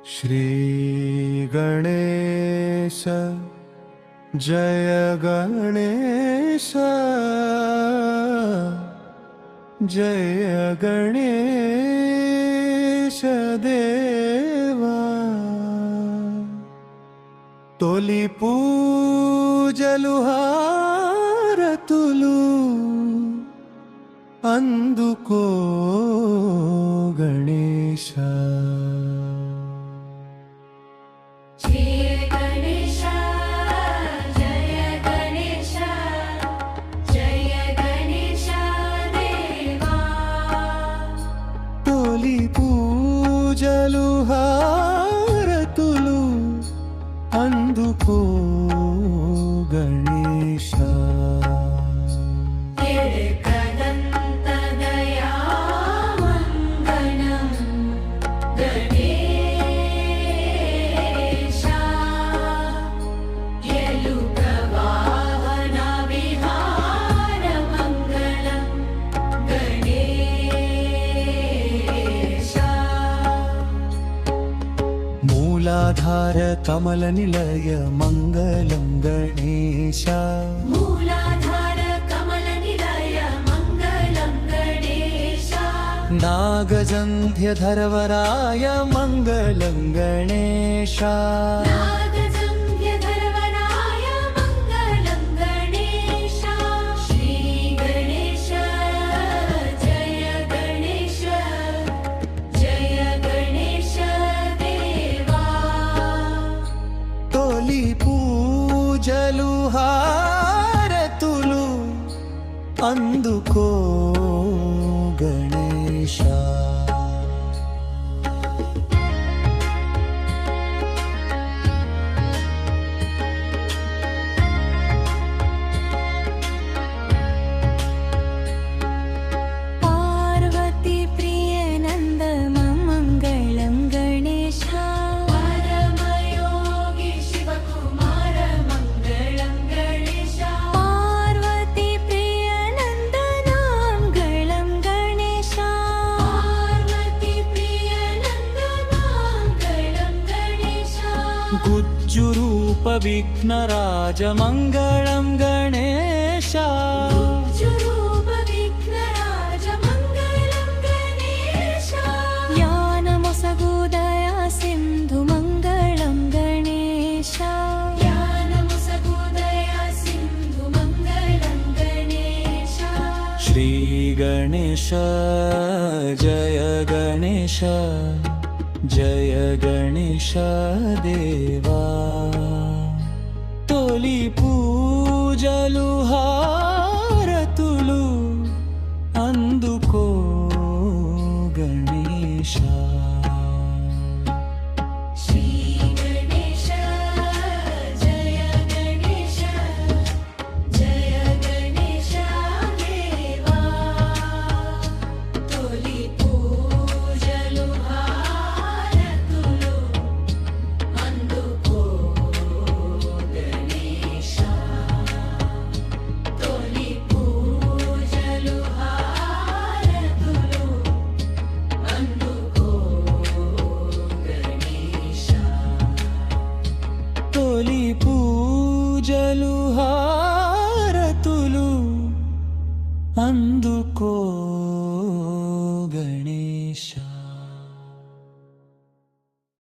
श्री गणेश जय गणेश जय गणेश देवा तोली पूजलु हारतुलु अंदुको गणेश పూజలు హారతులు అందుకో గణేశ मूलाधार कमल निलय मंगलम गणेश मूलाधार कमल निलय मंगलम गणेश नागजन्ध्य धरवराय मंगलम गणेश नागजन्ध्य धरवराय मंगलम गणेश श्री गणेश जय गणेश जय गणेश పూజలు హారతులు అందుకో గణేశ पार्वती प्रिय नंद मंगलम गणेश परमयोगी शिवकुमार मंगलम गणेश पार्वती प्रिय नंद मंगलम गणेश पार्वती प्रिय नंद मंगलम गणेश गुज्जु रूप विघ्नराज मंगलम गणेश गुज्जुरूप विघ्नराज मंगलम गणेश ज्ञानमोसगुदया सिंधु मंगलम गणेश ज्ञानमोसगुदया सिंधु मंगलम गणेश श्री गणेश जय गणेश जय गणेश देवा तोली పూజలు హారతులు అందుకో గణేశ